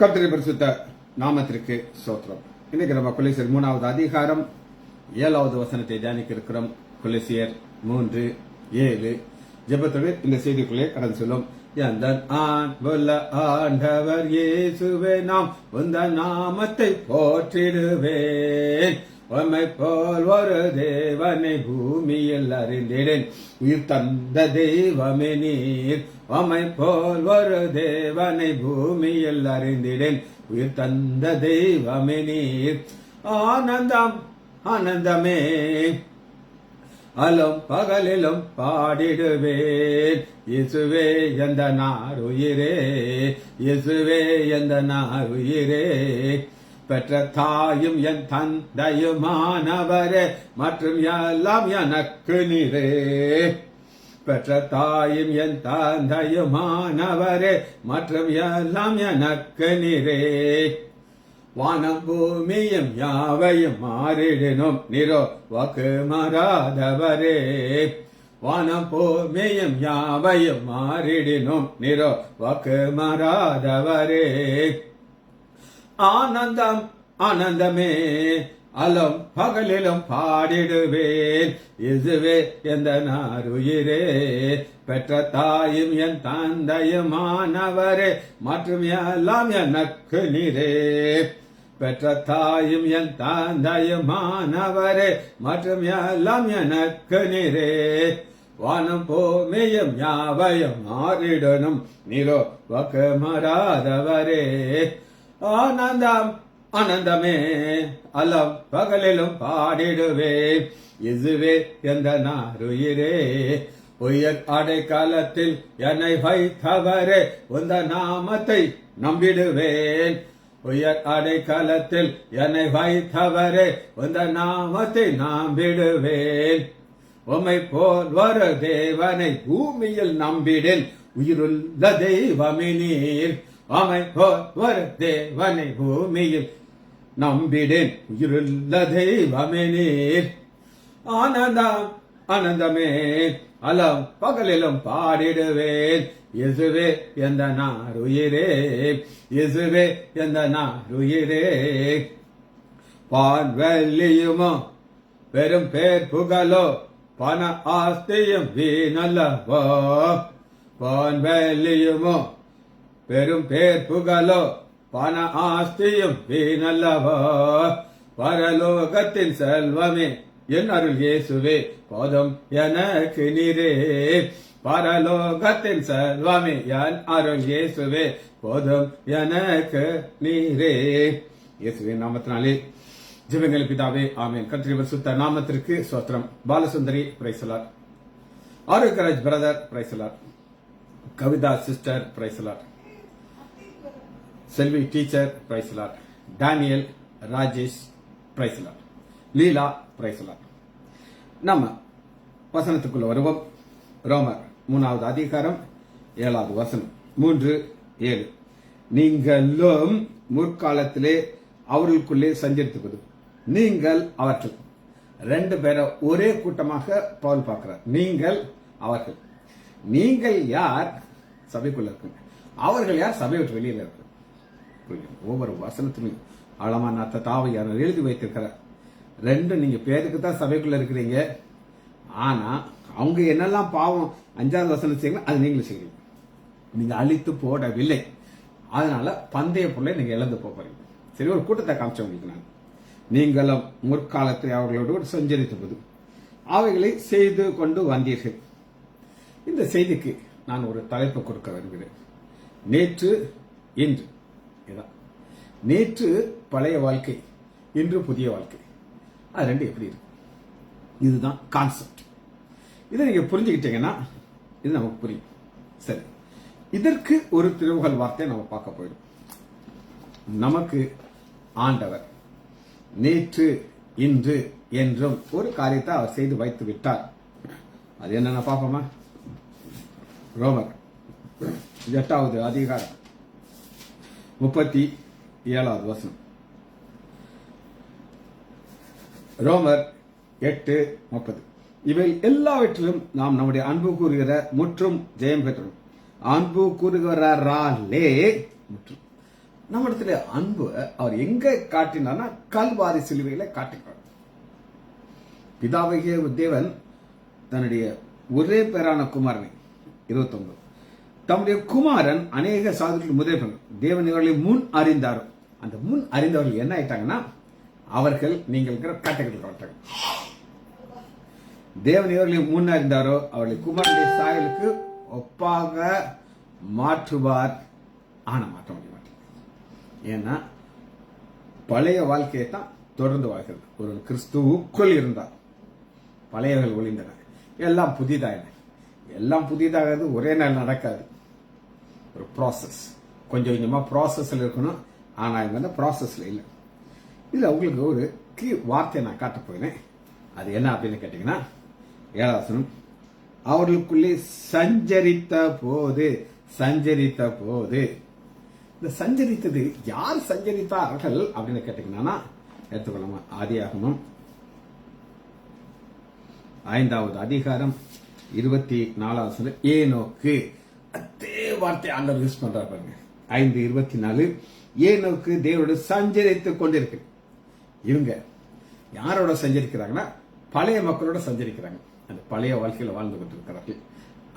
கர்த்தருடைய பரிசுத்த நாமத்திற்கு ஸ்தோத்திரம். இன்னைக்கு நம்ம கொலோசியர் 3வது அதிகாரம் 7வது வசனத்தை தியானிக்க இருக்கிறோம். கொலோசியர் 3:7 ஜெபத்தோடு இந்த செய்திக்குள்ளே கடந்து சொல்லும். ஆண்டவர் இயேசுவே நாம் உந்த நாமத்தை போற்றிடுவேன். உம்மை போல் ஒரு தேவனை பூமியில் அறிந்திடேன். உயிர் தந்த தெய்வமே நீர். உம்மை போல் ஒரு தேவனை பூமியில் அறிந்திடேன். உயிர் தந்த தெய்வமே நீர். ஆனந்தம் ஆனந்தமே அலும் பகலிலும் பாடிடுவேன். இயேசுவே எந்த நாருயிரே, இயேசுவே எந்த நாருயிரே. பெற்ற தாயும் என் தந்தையுமானவரே, மற்றும் எல்லாம் எனக்கு நீரே. பெற்ற தாயும் என் தந்தையுமானவரே, மற்றும் எல்லாம் எனக்கு நீரே. வானம் பூமியும் யாவையும் மாறிடினும் நீரோ வாக்கு மாறாதவரே. வானம் பூமியும் யாவையும் மாறிடினும் நீரோ வாக்கு மாறாதவரே. ஆனந்தம் ஆனந்தமே அலும் பகலிலும் பாடிடுவேன். இயேசுவே எந்த நாருயிரே. பெற்ற தாயும் என் தந்தையுமானவரே, மற்றும் எல்லாம் எனக்கு நீரே. பெற்ற தாயும் என் தந்தையுமானவரே, மற்றும் எல்லாம் எனக்கு நீரே. வானம் பூமியும் யாவையும் மாறிடனும் நீரோ வாக்கு மாறாதவரே. ஆனந்தம் ஆனந்தமே அலம் பகலிலும் பாடிடுவேன். இயேசுவே எந்த நாருயிரே. உயர் அடைக்காலத்தில் என்னை வைத்தவரே, உந்த நாமத்தை நம்பிடுவேன். உயர் அடைக்காலத்தில் என்னை வைத்தவரே, உந்த நாமத்தை நம்பிடுவேன். உம்மை போல் ஒரு தேவனை பூமியில் நம்பிடேன். உயிருள்ள தெய்வமே நீர். உம்மை போல் ஒரு தேவனை பூமியில் நம்பிடேன். உயிருள்ள தெய்வமே நீர். ஆனந்தம் ஆனந்தமே அலம் பகலிலும் பாடிடுவேன். இயேசுவே எந்த நாருயிரே, இயேசுவே எந்த நாருயிரே. பான்வெள்ளியுமோ பெரும் பேர் புகழோ பண ஆஸ்தியும் வீணல்லவோ. பான்வெள்ளியுமோ பெரும் பேர் புகழோ பண ஆஸ்தியும் வீணல்லவோ. பரலோகத்தின் செல்வமே என் அருள் இயேசுவே போதும் எனக்கு நீரே. பரலோகத்தின் செல்வமே என் அருள் இயேசுவே போதும் எனக்கு நீரே. இயேசுவின் நாமத்தினாலே ஜெபங்கள் பிதாவே, ஆமென். கர்த்தருடைய பரிசுத்த நாமத்திற்கு ஸ்தோத்திரம். Balasundari praise the Lord. Arokiyaraj brother praise the Lord. Kavitha sister praise the Lord. Selvi teacher praise the Lord. Daniel Rajesh praise the Lord. Leela praise the Lord. நம்ம வசனத்துக்குள்ள வருவோம். ரோமர் 3வது அதிகாரம் 7வது வசனம் 3:7. நீங்களும் முற்காலத்திலே அவர்களுக்குள்ளே சஞ்சரித்துவது, நீங்கள் அவர்கள். 2 பேரை ஒரே கூட்டமாக பவுல் பார்க்கிறார். நீங்கள் அவர்கள். நீங்கள் யார்? சபைக்குள்ள இருக்குங்க. அவர்கள் யார்? சபை விட்டு வெளியில இருக்கு. ஒவ்வொரு வசனத்திலும் ஆழமான அர்த்தத்தை ஆவியானவர் எழுதி வைத்திருக்கிறார். 2 நீங்க பேருக்கு தான் சபைக்குள்ள இருக்கிறீங்க. ஆனா அவங்க என்னெல்லாம் பாவம் 5வது வசனம் செய்யுங்க, அது நீங்களும் செய்யுங்க. நீங்க அழித்து போடவில்லை. அதனால பந்தய பொருளை நீங்க இழந்து போறீங்க. சரி, ஒரு கூட்டத்தை காமிச்ச உங்களுக்கு நான். நீங்களும் முற்காலத்தில் அவர்களோடு சஞ்சரித்தபோது அவைகளை செய்து கொண்டு வந்தீர்கள். இந்த செய்திக்கு நான் ஒரு தலைப்பு கொடுக்க விரும்புகிறேன். நேற்று இன்று. நேற்று பழைய வாழ்க்கை, இன்று புதிய வாழ்க்கை. அது 2 எப்படி இருக்கு? இதுதான் கான்செப்ட். இதை நீங்க புரிஞ்சுக்கிட்டீங்கன்னா இது நமக்கு புரியும். சரி, இதற்கு ஒரு திருவுகல் வார்த்தையை நம்ம பார்க்க போயிடும். நமக்கு ஆண்டவர் நேற்று இன்று என்றும் ஒரு காரியத்தை அவர் செய்து வைத்து விட்டார். அது என்னன்னா பார்ப்போமா? ரோமர் 8வது அதிகாரம் 37வது வசனம். ரோமர் 8:30. இவை எல்லாவற்றிலும் நாம் நம்முடைய அன்பு கூறுகிற முற்றும் ஜெயம் பெற்றோம். அன்பு கூறுகிறாரே முற்றும் நம்மிடத்துல அன்பு அவர் எங்க காட்டினார்னா கல்வாரி சிலுவையில காட்டினார். பிதாவாகிய தேவன் தன்னுடைய ஒரே பேரான குமாரனை 29 தம்முடைய குமாரன் அநேக சாதுக்கள் முதல் தேவன் இவர்களை முன் அறிந்தாரோ, அந்த முன் அறிந்தவர்கள் என்ன ஆயிட்டாங்கன்னா அவர்கள் நீங்கள் கேட்டகரியில் தேவன் இவர்களை முன் அறிந்தாரோ அவர்களை குமாரனுடைய சாயலுக்கு ஒப்பாக மாற்றுவார். ஆனா மாற்ற முடிய மாட்டேன். ஏன்னா பழைய வாழ்க்கையை தான் தொடர்ந்து வாழ்கிறது. ஒரு கிறிஸ்துவுக்குள் இருந்தார், பழையவர்கள் ஒளிந்தன, எல்லாம் புதிதாக. எல்லாம் புதிதாக ஒரே நாள் நடக்காது. ஒரு ப்ராசஸ், கொஞ்சம் கொஞ்சமா ப்ராசஸ்ல இருக்கணும். ஆனா இவங்க அந்த ப்ராசஸ்ல இல்லை. இதுல உங்களுக்கு ஒரு வார்த்தையை நான் காட்ட போயினேன். அது என்ன அப்படின்னு கேட்டீங்கன்னா 7வது வசனம், அவர்களுக்குள்ளே சஞ்சரித்த போது. இந்த சஞ்சரித்தது யார் சஞ்சரித்தார்கள் அப்படின்னு கேட்டீங்கன்னா எடுத்துக்கொள்ளாம ஆதியாகமம் 5வது அதிகாரம் 24வது வசனம். ஏனோக்கு, அதே வார்த்தை ஆண்டவர் யூஸ் பண்றாரு பாருங்க. 5:24 ஏனோக்கு தேவனோடு சஞ்சரித்துக் கொண்டிருக்கு. இவங்க யாரோட சஞ்சரிக்கிறாங்கன்னா பழைய மக்களோட சஞ்சரிக்கிறாங்க. அந்த பழைய வாழ்க்கையில வாழ்ந்து கொண்டிருக்கிறார்கள்.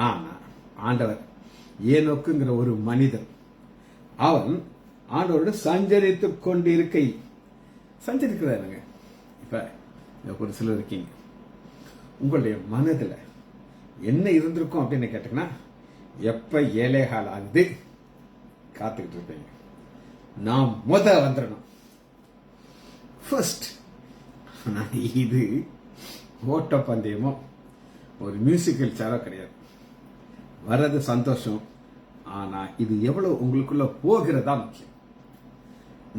ஆனா ஆண்டவர் ஏனோக்குங்கிற ஒரு மனிதன் அவன் ஆண்டவரோடு சஞ்சரித்துக் கொண்டிருக்கை சஞ்சரிக்கிறாருங்க. இப்ப ஒரு சிலர் இருக்கீங்க, உங்களுடைய மனதுல என்ன இருந்திருக்கும் அப்படின்னு கேட்டீங்கன்னா எப்ப ஏழைகால் ஆகுது காத்துக்கிட்டு இருப்பீங்க. நான் வந்துடணும் ஃபர்ஸ்ட். இது ஓட்ட பந்தயமோ ஒரு மியூசிக்கல் சேரோ கிடையாது. வர்றது சந்தோஷம், ஆனா இது எவ்வளவு உங்களுக்குள்ள போகிறதா முக்கியம்.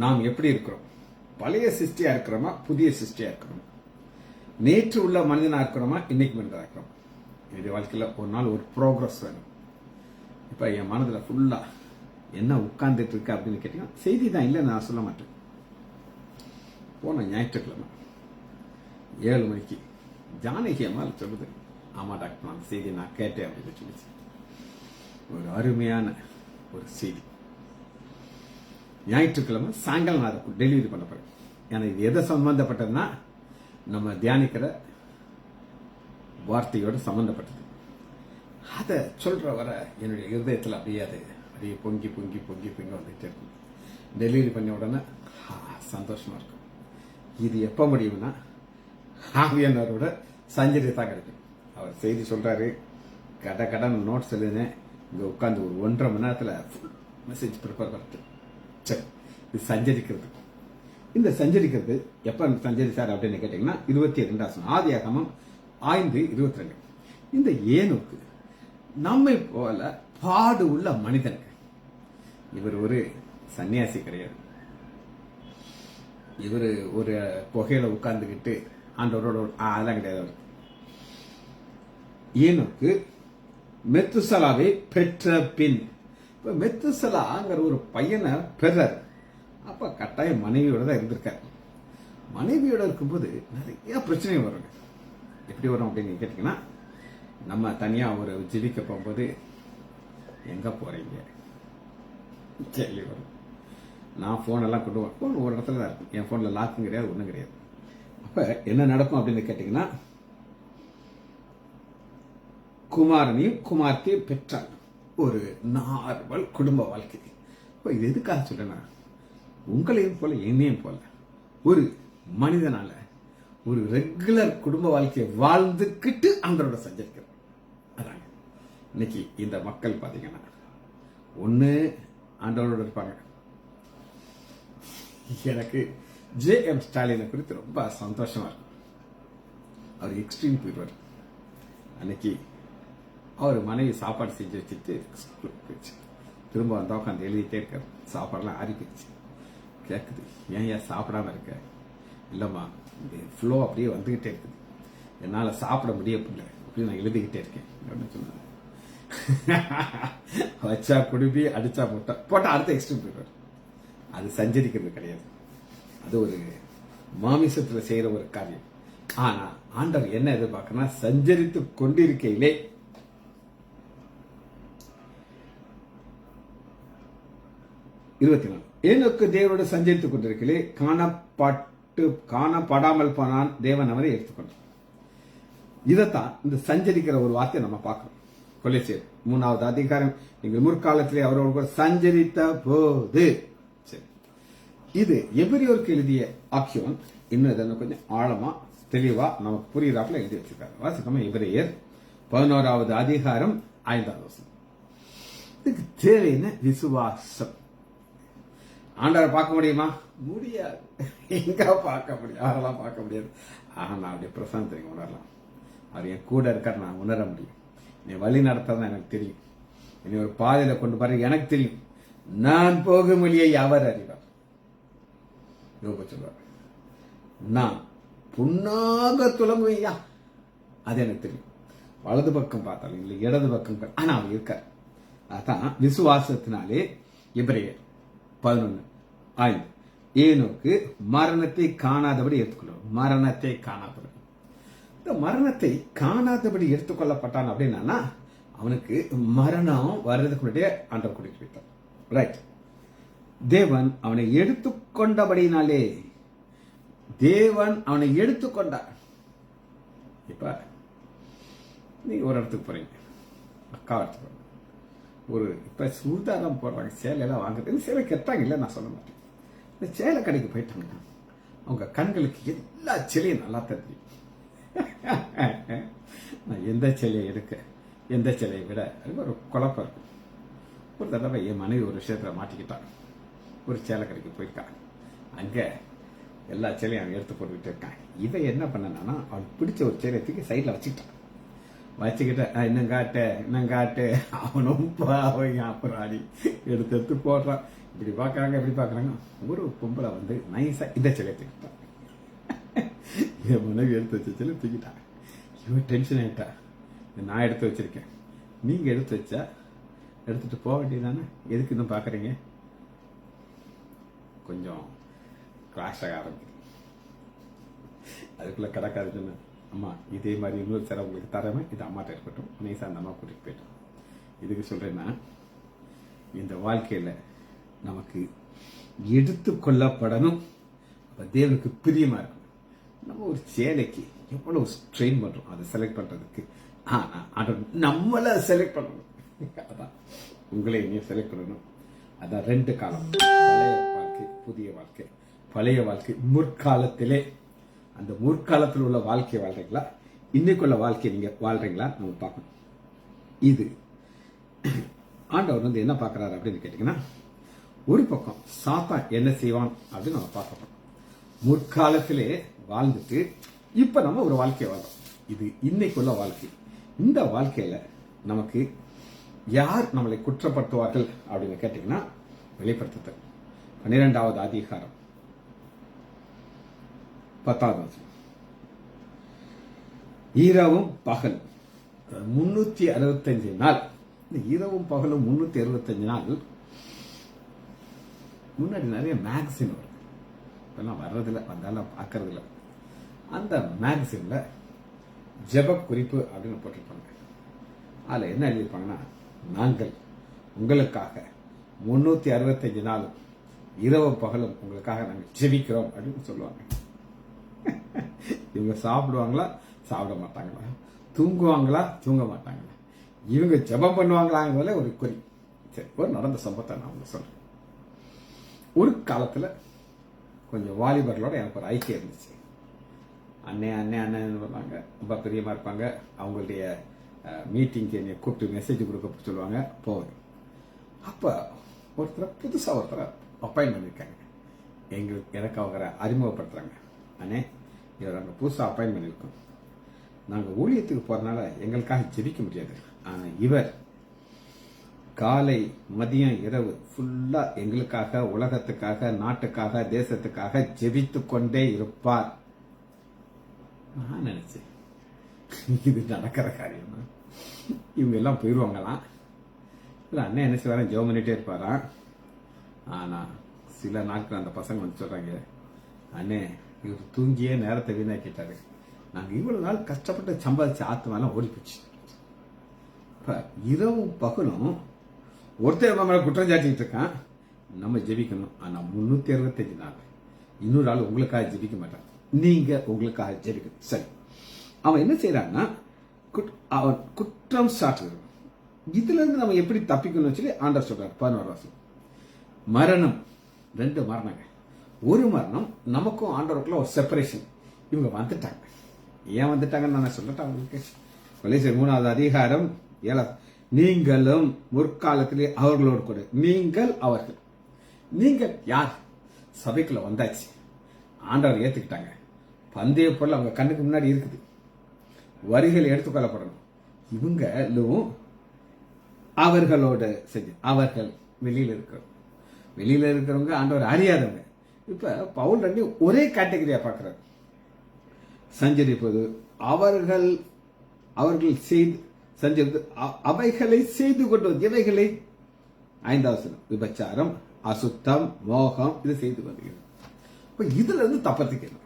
நாம் எப்படி இருக்கிறோம்? பழைய சிருஷ்டியா இருக்கிறோமா, புதிய சிருஷ்டியா இருக்கிறோமா? நேற்று உள்ள மனிதனா இருக்கிறோமா, இன்னைக்கு மனிதனா இருக்கிறோமா? என்னுடைய வாழ்க்கையில ஒரு நாள் ஒரு ப்ரோக்ரஸ் வேணும். இப்ப என் மனதுல ஃபுல்லா என்ன உட்கார்ந்துட்டு இருக்கு அப்படின்னு கேட்டீங்கன்னா செய்தி தான் இல்லை, நான் சொல்ல மாட்டேன். போன ஞாயிற்றுக்கிழமை 7 மணிக்கு ஜானகி அம்மா சொல்லுது, ஆமா டாக்டர் அந்த செய்தி நான் கேட்டேன் அப்படின்னு சொல்லிச்சு. ஒரு அருமையான ஒரு செய்தி. ஞாயிற்றுக்கிழமை சாயங்காலம் நான் அதை டெலிவரி பண்ண போறேன். ஏன்னா இது எதை சம்பந்தப்பட்டதுன்னா நம்ம தியானிக்கிற வார்த்தையோட சம்பந்தப்பட்டது. அதை சொல்ற வர என்னுடைய இருதயத்தில் அப்படியே பொங்கி வந்துட்டே இருக்கும். டெலிவரி பண்ண உடனே சந்தோஷமா இருக்கும். இது எப்ப முடியும்னா ஆவியானவரோட சஞ்சரித்தான் கிடைக்கும். அவர் செய்தி சொல்றாரு, கடன் நோட்ஸ் எழுதுனேன், இங்க உட்காந்து ஒரு 1.5 மணி நேரத்துல மெசேஜ் ப்ரிப்பேர் பண்ணுறது. சரி, இது சஞ்சரிக்கிறது. இந்த சஞ்சரிக்கிறது எப்ப சஞ்சரிச்சார் அப்படின்னு கேட்டீங்கன்னா 22 ஆதியாகமம் 5:22. இந்த ஏனோக்கு நம்மை போல பாடு உள்ள மனிதன். இவர் ஒரு சன்னியாசி கிடையாது. இவர் ஒரு புகையில உட்கார்ந்துகிட்டு ஆண்டவரோட அதெல்லாம் கிடையாது. ஏனோக்கு மெத்துசலாவை பெற்ற பின், மெத்துசலாங்கிற ஒரு பையனை பெறார். அப்ப கட்டாயம் மனைவியோட தான் இருந்திருக்காரு. மனைவியோட இருக்கும்போது நிறைய பிரச்சனை வரும். எப்படி வரும் அப்படின்னு கேட்டீங்கன்னா, நம்ம தனியா ஒரு ஜிலிக்க போகும்போது எங்க போறீங்க கேள்வி வரும். நான் போன் எல்லாம் கொண்டு வரேன். போன் ஒரு இடத்துல தான் இருக்கும். என் போன்ல லாக்கும் கிடையாது, ஒண்ணும் கிடையாது. அப்ப என்ன நடக்கும் அப்படின்னு கேட்டீங்கன்னா, குமாரனையும் குமார்த்தையும் பெற்றார். ஒரு நார்மல் குடும்ப வாழ்க்கை. இது எதுக்காக சொல்றேன்னா, உங்களையும் போல என்னையும் போல ஒரு மனிதனால ஒரு ரெகுலர் குடும்ப வாழ்க்கையை வாழ்ந்துக்கிட்டு அவங்களோட சஞ்சரிக்கிறார். அதாங்க இன்னைக்கு இந்த மக்கள் பாத்தீங்கன்னா ஒண்ணு ஆண்டவரோட இருப்பாங்க. எனக்கு J.M. ஸ்டாலினை குறித்து ரொம்ப சந்தோஷமா இருக்கும். அவர் எக்ஸ்ட்ரீம் போயிடுவார். அன்னைக்கு அவர் மனைவி சாப்பாடு செஞ்சு வச்சுட்டு போயிடுச்சு. திரும்ப வந்தா உட்காந்து எழுதிட்டே இருக்காரு. சாப்பாடுலாம் ஆறி போயிடுச்சு. கேட்குது, ஏன் சாப்பிடாம இருக்க? இல்லம்மா, இந்த ஃப்ளோ அப்படியே வந்துகிட்டே இருக்குது, என்னால சாப்பிட முடியல, அப்படி நான் எழுதிக்கிட்டே இருக்கேன் அப்படின்னு சொன்னாங்க. வச்சா குடும்பி, அடிச்சா போட்டா அடுத்த எக்ஸ்ட்ரீம் போயிடுவார். அது சஞ்சரிக்கிறது கிடையாது. அது ஒரு மாமிசத்துல செய்யற ஒரு காரியம். ஆனா ஆண்டவர் என்ன எதிர்பார்க்கனா, சஞ்சரித்து கொண்டிருக்கையிலே 24. ஏனோக்கு தேவனோடு சஞ்சரித்துக் கொண்டிருக்கிறே காணப்படாமல் போனான், தேவன் அவரை எடுத்துக்கொண்டார். இதைத்தான் இந்த சஞ்சரிக்கிற ஒரு வார்த்தையை நம்ம பார்க்கிறோம். கொலைசேர் 3வது அதிகாரம், நீங்கள் முற்காலத்திலே அவரோடு கூட சஞ்சரித்த போது. சரி, இது எபிரேயருக்கு எழுதிய ஆக்கியோன் இன்னும் இதெல்லாம் கொஞ்சம் ஆழமா தெளிவா நமக்கு புரியுறாப்புல எழுதி வச்சிருக்காரு. வாசிக்கமா எபிரேயர் 11வது அதிகாரம் 5வது வசனம். இதுக்கு தேவையான விசுவாசம். ஆண்டவரை பார்க்க முடியுமா? முடியாது. எங்க பார்க்க முடியும்? யாரெல்லாம் பார்க்க முடியாது. ஆனா அப்படியே பிரசாந்த் உணரலாம். அவர் என் கூட இருக்கார், நான் உணர முடியும். நீ வழி நடத்தான் எனக்கு தெரியும். நீ ஒரு பாதையில கொண்டு பாரு எனக்கு தெரியும். நான் போகும் வழியை அவர் அறிவார். யோபு சொல்வார், நான் புண்ணாக துளங்குவையா, அது எனக்கு தெரியும். வலது பக்கம் பார்த்தாலும் இல்லை, இடது பக்கம், ஆனா அவர் இருக்கார். அதான் விசுவாசத்தினாலே எபிரேயர் 11:5 ஏனோக்கு மரணத்தை காணாதபடி எடுத்துக்கொள்ளும். மரணத்தை காணாதபடி, இந்த மரணத்தை காணாதபடி எடுத்துக்கொள்ளப்பட்டான் அப்படின்னா அவனுக்கு மரணம் வர்றதுக்கு முன்னாடியே ஆண்டவர் கூட்டிட்டு போயிட்டார். ரைட். தேவன் அவனை எடுத்துக்கொண்டபடினாலே, தேவன் அவனை எடுத்துக்கொண்டார். இப்ப நீங்க ஒரு இடத்துக்கு போறீங்க, அக்கா இடத்துக்கு போறீங்க, ஒரு இப்ப சூதாரம் போடுறாங்க, சேலையெல்லாம் வாங்குறது. சேலை கெட்டாங்க இல்லை, நான் சொல்ல மாட்டேன். இந்த சேலை கடைக்கு போயிட்டாங்கன்னா அவங்க கண்களுக்கு எல்லா சேலையும் நல்லா தெரியும். நான் எந்த சேலையை எடுக்க, எந்த சேலையை விட ஒரு குழப்பம் இருக்கும். ஒரு தடவை என் மனைவி ஒரு விஷயத்துல மாட்டிக்கிட்டான். ஒரு சேலை கடைக்கு போயிருக்கான். அங்க எல்லா சேலையும் அவன் எடுத்து போட்டுக்கிட்டு இருக்கான். இவன் என்ன பண்ணனா, அவன் பிடிச்ச ஒரு சேலையை தூக்கி சைட்ல வச்சுக்கிட்டான். வச்சுக்கிட்ட இன்னும் காட்டு அவனும் அப்புறம் ஆடி எடுத்து போடுறான். இப்படி பாக்குறாங்க, இப்படி பாக்குறாங்க. ஒரு பொம்பளை வந்து நைஸா இந்த சிலையை தூக்கிட்டான். என் மனைவி எடுத்து வச்ச சிலை தூக்கிட்டான். இவன் டென்ஷன் ஆயிட்டா. நான் எடுத்து வச்சிருக்கேன், நீங்க எடுத்து வச்சா எடுத்துட்டு போக வேண்டியதானே, எதுக்கு இன்னும் பாக்குறீங்க? கொஞ்சம் கிளாஷ் ஆக ஆரம்பிக்குது. அதுக்குள்ள கிடக்காது சொன்ன, அம்மா இதே மாதிரி இன்னொரு சேலை உங்களுக்கு தரவேன், இது அம்மாட்ட இருக்கட்டும், நைசா அந்த அம்மா கூட்டிட்டு போயிட்டோம். இதுக்கு சொல்றேன்னா, இந்த வாழ்க்கையில நமக்கு எடுத்து கொள்ளப்படணும். தேவனுக்கு பிரியமா இருக்கும். நம்ம ஒரு சேலைக்கு எவ்வளவு ஸ்ட்ரெயின் பண்றோம் அதை செலக்ட் பண்றதுக்கு. ஆனா நம்மள செலக்ட் பண்ணணும். அதான் உங்களை நீ செலக்ட் பண்ணணும். அதான் 2 காலம், பழைய வாழ்க்கை, புதிய வாழ்க்கை. பழைய வாழ்க்கை முற்காலத்திலே, அந்த முற்காலத்தில் உள்ள வாழ்க்கையை வாழ்றீங்களா, இன்னைக்குள்ள வாழ்க்கையை நீங்க வாழ்றீங்களா நம்ம பார்க்கணும். இது ஆண்டவர் வந்து என்ன பார்க்கறாரு அப்படின்னு கேட்டீங்கன்னா, ஒரு பக்கம் சாத்தான் என்ன செய்வான் அப்படின்னு நம்ம பார்க்கணும். முற்காலத்திலே வாழ்ந்துட்டு இப்ப நம்ம ஒரு வாழ்க்கையை வாழ்றோம். இது இன்னைக்குள்ள வாழ்க்கை. இந்த வாழ்க்கையில நமக்கு யார் நம்மளை குற்றப்படுத்துவார்கள் அப்படின்னு கேட்டீங்கன்னா, வெளிப்படுத்துதல் 12வது அதிகாரம் 10வது வசனம். இரவும் பகல் 365 நாள். இந்த இரவும் பகலும் 365 நாள். முன்னாடி நிறைய மேகசின் வரும், இப்பெல்லாம் வர்றதில்ல, வந்தாலும் பார்க்கறது இல்லை. அந்த மேகசின்ல ஜெப குறிப்பு அப்படின்னு போட்டிருப்பாங்க. அதுல என்ன எழுதியிருப்பாங்கன்னா, நாங்கள் உங்களுக்காக 365 நாளும் இரவும் பகலும் உங்களுக்காக நாங்கள் ஜெபிக்கிறோம் அப்படின்னு சொல்லுவாங்க. இவங்க சாப்பிடுவாங்களா, சாப்பிட மாட்டாங்களா, தூங்குவாங்களா, தூங்க மாட்டாங்களா, இவங்க ஜெபம் பண்ணுவாங்களாங்கிறதுல ஒரு குறி. சரி, ஒரு நடந்த சம்பவத்தை நான் உங்களுக்கு சொல்றேன். ஒரு காலத்துல கொஞ்சம் வாலிபர்களோட எனக்கு ஒரு ஐக்கியம் இருந்துச்சு. அண்ணன் பண்ணுவாங்க, ரொம்ப பிரியமா இருப்பாங்க. அவங்களுடைய மீட்டிங்க்கு என்னை கூப்பிட்டு மெசேஜ் கொடுக்க சொல்லுவாங்க, போவேன். அப்ப புதுசா ஒருத்தரை அப்பாயின்ட் பண்ணிருக்காங்க. எனக்கு அவங்க அறிமுகப்படுத்துறாங்க. அண்ணே, இவர் அங்கே புதுசாக அப்பாயின்ட் பண்ணியிருக்கோம். நாங்கள் ஊழியத்துக்கு போறதுனால எங்களுக்காக ஜெபிக்க முடியாது. ஆனால் இவர் காலை மதியம் இரவு ஃபுல்லா எங்களுக்காக, உலகத்துக்காக, நாட்டுக்காக, தேசத்துக்காக ஜெபித்து கொண்டே இருப்பார். நான் நினைச்சேன், இது நடக்கிற காரியம். இவங்க எல்லாம் போயிடுவாங்களாம். அண்ணன் என்ன செய்வாரு, ஜெபம் பண்ணிட்டே இருப்பாராம். ஆனா சில நாட்கள் அந்த பசங்க வந்து சொல்றாங்க, அண்ணே இவர் தூங்கியே நேரத்தை வீணாக்கிட்டாரு, நாங்க இவ்வளவு நாள் கஷ்டப்பட்டு சம்பாதிச்ச ஆத்மாலாம் ஓடி போச்சு. இப்ப இரவும் பகலும் ஒருத்தர் மேல குற்றம் சாட்டிட்டு இருக்கான். நம்ம ஜெபிக்கணும். ஆனா 365 நாள் இன்னொரு ஆள் உங்களுக்காக ஜெபிக்க மாட்டான், நீங்க உங்களுக்காக ஜெபிக்கணும். சரி, அவன் என்ன செய்யறான்னா அவன் குற்றம் சாட்டுகிறான். இதுல இருந்து நம்ம எப்படி தப்பிக்கணும்னு சொல்லி ஆண்டவர் சொல்றாரு. 11 வருஷம் மரணம், 2 மரணங்க. ஒரு மரணம் நமக்கும் ஆண்டவருக்குள்ள ஒரு செப்பரேஷன். இவங்க வந்துட்டாங்க. ஏன் வந்துட்டாங்கன்னு நான் சொல்லட்டேன் உங்களுக்கு. கொலைசீர் 3வது அதிகாரம் 7. நீங்களும் முற்காலத்திலே அவர்களோடு கூட. நீங்கள் அவர்கள். நீங்கள் யார்? சபைக்குள்ள வந்தாச்சு, ஆண்டவர் ஏத்துக்கிட்டாங்க. பந்தய பொருள் அவங்க கண்ணுக்கு முன்னாடி இருக்குது, வரிகள் எடுத்துக்கொள்ளப்படணும். இவங்களும் அவர்களோட செஞ்சு அவர்கள் வெளியில இருக்கிறோம். வெளியில இருக்கிறவங்க ஆண்டவர் அறியாதவங்க. இப்ப பவுல் 2 ஒரே கேட்டகரியா பார்க்கிறார். சஞ்சரிப்பது அவர்கள் செய்து சஞ்சரித்து அவைகளை செய்து கொண்டு இவைகளை 5வது விபச்சாரம், அசுத்தம், மோகம் இது செய்து கொண்டிருக்கிறது. இப்ப இதுல இருந்து தப்பத்துக்கு என்ன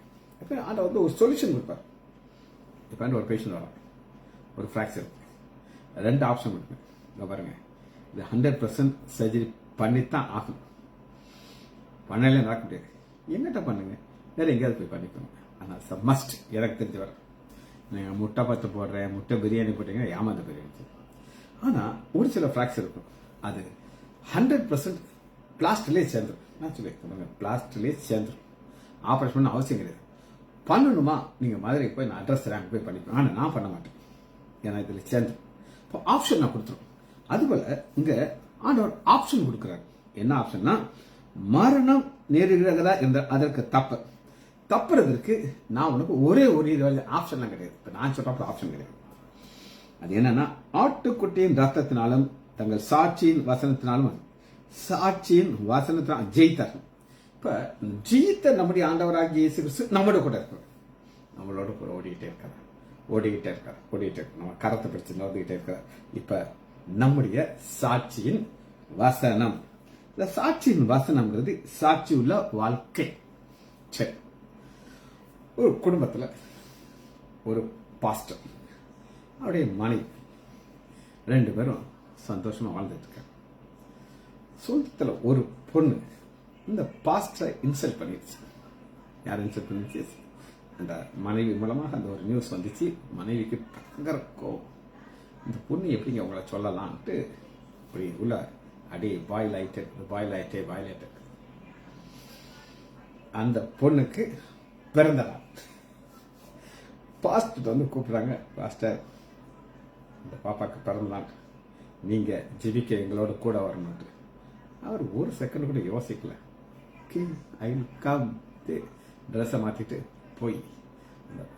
ஆண்டவர் ஒரு சொல்யூஷன் கொடுப்பார். இப்ப ஒரு பேஷண்ட் வர ஒரு ஃபிராக்சர், 2 ஆப்ஷன் இருக்கு. பாருங்க, இது 100% சர்ஜரி பண்ணித்தான் ஆகணும். பண்ணல நடக்க முடியாது. எங்கிட்ட பண்ணுங்க, வேற எங்கேயாவது போய் பண்ணிக்கோங்க. ஆனால் மஸ்ட் எனக்கு தெரிஞ்ச வர நீங்கள் முட்டை பத்து போடுறேன், முட்டை பிரியாணி போட்டீங்கன்னா ஏமாந்த பிரியாணி. ஆனால் ஒரு சில ஃபிராக்சர் இருக்கும், அது 100% பிளாஸ்டிலே சேர்ந்துடும். நான் சொல்லியிருக்கேன், பிளாஸ்டிலே சேர்ந்துடும். ஆப்ரேஷன் பண்ண அவசியம் கிடையாது. பண்ணணுமா, நீங்கள் மதுரைக்கு போய் நான் அட்ரஸ் ரேங்க் போய் பண்ணிப்பேன். ஆனால் நான் பண்ண மாட்டேன், ஏன்னா இதில் சேர்ந்துடும். இப்போ ஆப்ஷன் நான் கொடுத்துருவோம். அதுபோல இங்க ஆண்டவர் ஆப்ஷன் கொடுக்கிறார். என்ன ஆப்ஷன்னா, மரணம் நேருகிறதா என்ற அதற்கு தப்புறதற்கு நான் உனக்கு ஒரே ஒரு ஆப்ஷன்லாம் கிடையாது. இப்ப நான் சொல்றப்ப ஆப்ஷன் கிடையாது. அது என்னன்னா, ஆட்டுக்குட்டியின் ரத்தத்தினாலும் தங்கள் சாட்சியின் வசனத்தினாலும் ஜெயித்தார். இப்ப ஜெயித்த நம்முடைய ஆண்டவராகிய இயேசு கிறிஸ்து நம்மளோட கூட இருக்கிறார். நம்மளோட கூட ஓடிக்கிட்டே இருக்கார். நம்ம கரத்தை பிடிச்சு நடந்துகிட்டே இருக்கார். இப்ப நம்முடைய சாட்சியின் வசனம், இந்த சாட்சியின் வசனம்ங்கிறது சாட்சி உள்ள வாழ்க்கை. சரி, ஒரு குடும்பத்துல ஒரு பாஸ்டர், அவருடைய மனைவி 2 பேரும் சந்தோஷமா வாழ்ந்துட்டு இருக்காங்க. சொந்தத்துல ஒரு பொண்ணு இந்த பாஸ்டரை இன்சல்ட் பண்ணிடுச்சு. யார் இன்சல்ட் பண்ணிடுச்சு? அந்த மனைவி மூலமாக அந்த ஒரு நியூஸ் வந்துச்சு. மனைவிக்கு பயங்கர கோவம். இந்த பொண்ணு எப்படிங்க உங்களை சொல்லலான்ட்டு இப்படி உள்ள அடி பாயில் ஆயிட்டே. அந்த பொண்ணுக்கு பிறந்த நாள். பாஸ்டர் வந்து கூப்பிடுறாங்க, பாஸ்டர் இந்த பாப்பாக்கு பிறந்த நாள், நீங்க ஜெபிக்க எங்களோட கூட வரணும்ட்டு. அவர் ஒரு செகண்ட் கூட யோசிக்கல. I will come. ட்ரெஸ்ஸை மாத்திட்டு போய்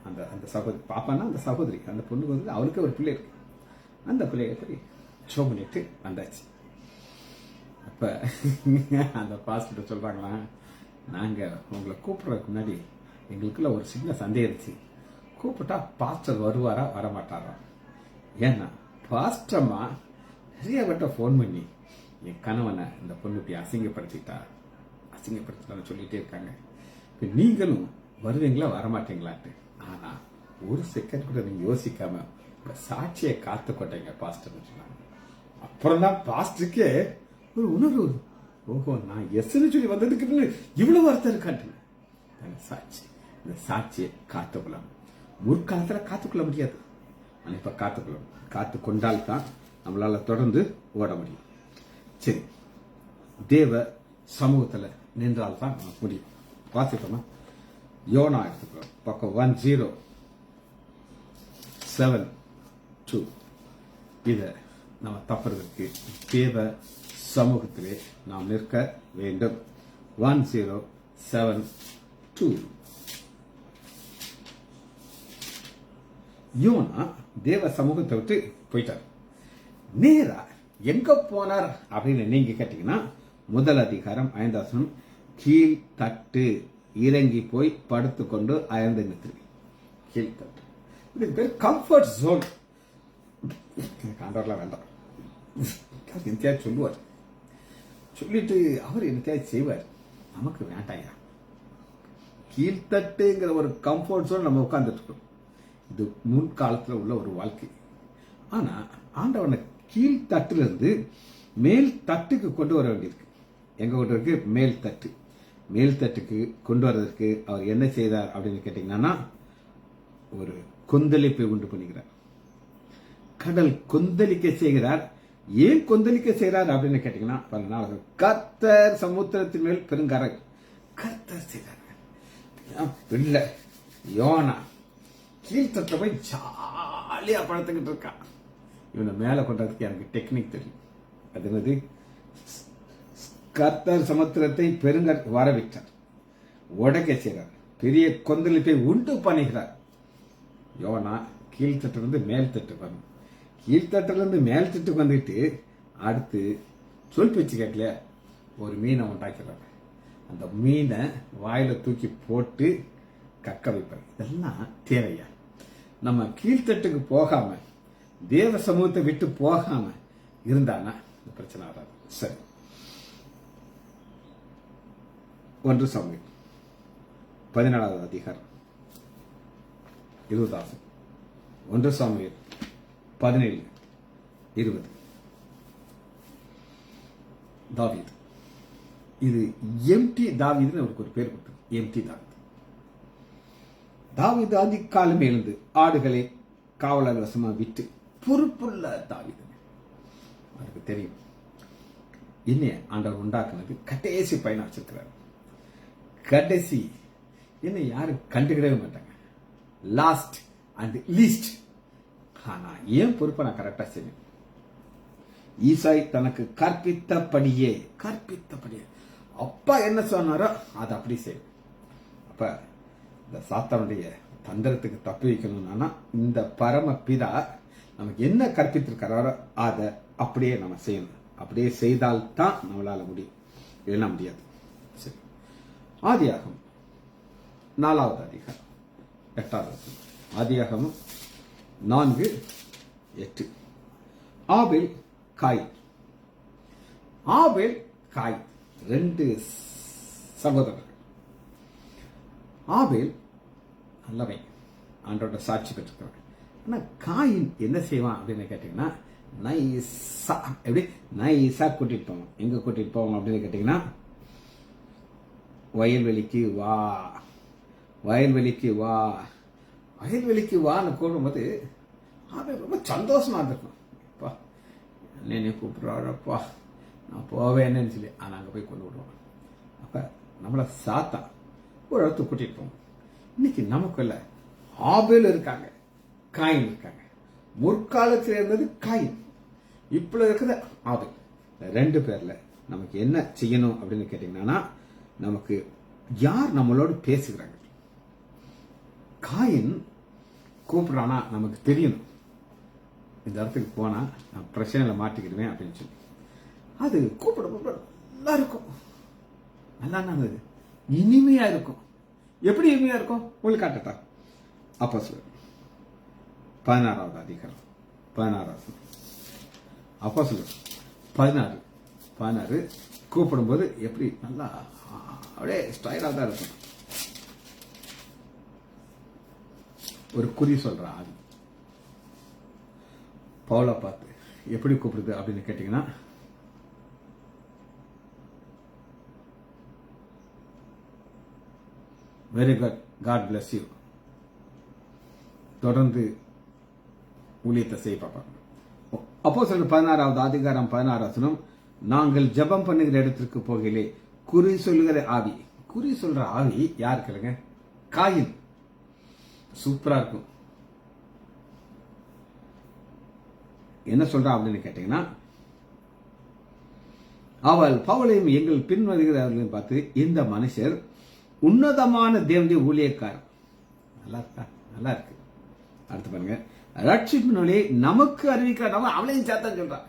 அந்த அந்த சகோதரி, பாப்பான்னா அந்த சகோதரி, அந்த பொண்ணுக்கு வந்து அவருக்கு ஒரு பிள்ளை இருக்கு. அந்த பிள்ளைய போய் ஷோ பண்ணிட்டு வந்தாச்சு. அப்ப அந்த பாஸ்டர் சொல்றாங்களா, நாங்க உங்களை கூப்பிடுறதுக்கு முன்னாடி எங்களுக்குள்ள ஒரு சின்ன சந்தேகம் இருந்துச்சு, கூப்பிட்டா பாஸ்டர் வருவாரா வரமாட்டாரா? ஏன்னா பாஸ்டர்மா நிறைய வட்ட ஃபோன் பண்ணி என் கணவனை இந்த பொண்ணு இப்படி அசிங்கப்படுத்திட்டான்னு சொல்லிட்டே இருக்காங்க. இப்போ நீங்களும் வருவீங்களா வரமாட்டீங்களான்ட்டு. ஆனா ஒரு செகண்ட் கூட நீங்க யோசிக்காம சாட்சியை காத்து கொண்டீங்க பாஸ்டர் சொன்னாங்க. அப்புறம் தான் பாஸ்டருக்கே ஒரு உணர்வு, ஓஹோ நான் எஸ்ன்னு சொல்லி வந்ததுக்கு இவ்வளவு அர்த்தம் இருக்காட்டு. சாட்சி, இந்த சாட்சியை காத்துக்கொள்ளலாம். முற்காலத்துல காத்துக்கொள்ள முடியாது, ஆனா இப்ப காத்துக்கொள்ளணும். காத்து கொண்டால்தான் நம்மளால தொடர்ந்து ஓட முடியும். சரி, தேவ சமூகத்துல நின்றால்தான் நமக்கு முடியும். வாசிப்போமா? யோனா எடுத்துக்கிறோம், பக்கம் 1072. இத நம்ம தப்புறதுக்கு தேவ சமூகத்திலே நாம் நிற்க வேண்டும். 1072. யோனா தேவ சமூகத்தை விட்டு போயிட்டார். நேரா எங்க போனார் அப்படின்னு நீங்க கேட்டீங்கன்னா, 1 அதிகாரம் 5 வசனம், கீழ் தட்டு இறங்கி போய் படுத்துக்கொண்டு அயர்ந்து நிறுத்தி. கீழ்த்தட்டு, இதுக்கு பேர் கம்ஃபர்ட் ஜோன். ஆண்டவர்லாம் வேண்டாம், என்னத்தையாவது சொல்லுவார், சொல்லிட்டு அவர் என்னத்தையாவது செய்வார். நமக்கு வேண்டாயா. கீழ்த்தட்டுங்கிற ஒரு கம்ஃபர்ட் ஜோன் நம்ம உட்கார்ந்துட்டு இருக்கோம். இது முன்காலத்துல உள்ள ஒரு வாழ்க்கை. ஆனா ஆண்டவனை கீழ்த்தட்டுல இருந்து மேல் தட்டுக்கு கொண்டு வர வேண்டியிருக்கு. எங்க கொண்டு இருக்கு? மேல் தட்டு. மேல் தட்டுக்கு கொண்டு வர்றதற்கு அவர் என்ன செய்தார் அப்படின்னு கேட்டீங்கன்னா, ஒரு கொந்தளிப்பை உண்டு பண்ணுகிறார். கடல் கொந்தளிக்க செய்கிறார். ஏன் கொந்தளிக்க செய்கிறார் அப்படின்னு கேட்டீங்கன்னா, கர்த்தர் சமுத்திரத்தின் மேல் பெருங்கரை கர்த்தர் செய்கிறார். இல்ல யோனா கீழ்த்தட்ட போய் ஜாலியா படுத்துக்கிட்டு இருக்கான். இவனை மேல கொண்டதுக்கு எனக்கு டெக்னிக் தெரியும். அது என்னது? கர்த்தர் சமுத்திரத்தை வரவிட்டார், உடைக்க செய்கிறார், பெரிய கொந்தளிப்பை உண்டு பண்ணுகிறார். யோனா கீழ்த்தட்டிலிருந்து மேல் தட்டுக்கு வரணும். கீழ்த்தட்டிலிருந்து மேல் தட்டுக்கு வந்துட்டு அடுத்து சொல் பேச்சு கேட்கல, ஒரு மீனை உண்டாக்கிறார். அந்த மீனை வாயில தூக்கி போட்டு கக்க வைப்பார். இதெல்லாம் தேவையா? நம்ம கீழ்த்தட்டுக்கு போகாம தேவ சமூகத்தை விட்டு போகாம இருந்தானா இந்த பிரச்சனை வராது. சரி, 1 சாமுவேல் 17வது அதிகாரம் 20. 1 சாமுவேல் 17:20. தாவீது. இது எம்டி தாவீதுன்னு அவருக்கு ஒரு பேர் கொடுத்தது. எம்டி தாவீது. தாவீது அதிகாலம் எழுந்து ஆடுகளை காவலர் வசமா விட்டு பொறுப்புள்ள தாவீது. அவருக்கு தெரியும் என்ன ஆண்டவர் உண்டாக்குனது கடைசி பயணம் வச்சிருக்கிறார். கடைசி என்ன யாரும் கண்டுக்கிடவே மாட்டாங்க. Last and least. ஆனா ஏன் பொறுப்பை நான் கரெக்டா செய்வேன். ஈசாய் தனக்கு கற்பித்தபடியே அப்பா என்ன சொன்னாரோ அதை அப்படி செய்யும். அப்ப இந்த சாத்தானுடைய தந்திரத்துக்கு தப்பி வைக்கணும்னா இந்த பரம பிதா நமக்கு என்ன கற்பித்திருக்கிறாரோ அதை அப்படியே நம்ம செய்யணும். அப்படியே செய்தால்தான் நம்மளால முடியும், இல்லைன்னா முடியாது. சரி, ஆதியாகமம் 4வது அதிகாரம் 8வது. ஆதியாகமம் 4:8. ஆபேல் காயின். ஆபேல் காயின் 2 சகோதரர்கள். ஆபேல் நல்லவன், ஆண்டோட சாட்சி பெற்றிருக்கிறான். ஆனா காயின் என்ன செய்வான் அப்படின்னு கேட்டீங்கன்னா, நைஸா கூட்டிட்டு போவான். எங்க கூட்டிட்டு போவான் அப்படின்னு கேட்டீங்கன்னா, வயல்வெளிக்கு வான்னு கூடும்போது ஆபேல் ரொம்ப சந்தோஷமா இருந்திருக்கும். என்ன கூப்பிடுறாரப்பா, நான் போவேன்னு சொல்லி. ஆனா அங்க போய் கொண்டு விடுவான். அப்ப நம்மள சாத்தா ஒரு இடத்துக்கு கூட்டிட்டு போவோம். இன்னைக்கு நமக்குள்ள ஆபேல் இருக்காங்க, காயின் இருக்காங்க. முற்காலத்தில் இருந்தது காயின், இப்ப இருக்கிறது ஆபேல். 2 பேர்ல நமக்கு என்ன செய்யணும் அப்படின்னு கேட்டீங்கன்னா, நமக்கு யார் நம்மளோடு பேசுகிறாங்க. காயின் கூப்பிடுறானா நமக்கு தெரியணும், இந்த இடத்துக்கு போனா நான் பிரச்சனையில மாட்டிக்கிடுவேன் அப்படின்னு சொல்லி. அது கூப்பிட நல்லா இருக்கும், நல்லா இனிமையா இருக்கும். எப்படி இனிமையா இருக்கும் உங்களுக்கு காட்டட்டா? அப்போஸ்தலர் 16வது அதிகாரம் 16. அப்போஸ்தலர் 16 கூப்பிடும்போது எப்படி நல்லா அப்படியே ஸ்டைலா தான் இருக்கும். ஒரு குறி சொல்ற ஆதி பவுலை பார்த்து எப்படி கூப்பிடுது அப்படின்னு கேட்டீங்கன்னா, very good, God bless you, தொடர்ந்து ஊழியத்தை செய்ய பார்ப்பாங்க. அப்போஸ்தலர் 16வது அதிகாரம் 16 நாங்கள் ஜெபம் பண்ணுகிற இடத்திற்கு போகலே குறி சொல்லுகிற ஆவி. குறி சொல்ற ஆவி யார் கேளுங்க? காயின். சூப்பரா இருக்கும். என்ன சொல்றா அப்படின்னு கேட்டீங்கன்னா, அவள் பவுலையும் எங்கள் பின் வருகிறவர்களையும் பார்த்து, இந்த மனுஷர் உன்னதமான தேவனுடைய ஊழியக்காரர். நல்லா இருக்கா? நல்லா இருக்கு. அடுத்து பாருங்க, ரட்சிப்பு நூலை நமக்கு அறிவிக்கிறார். அவளையும் சேர்த்தான் சொல்றான்.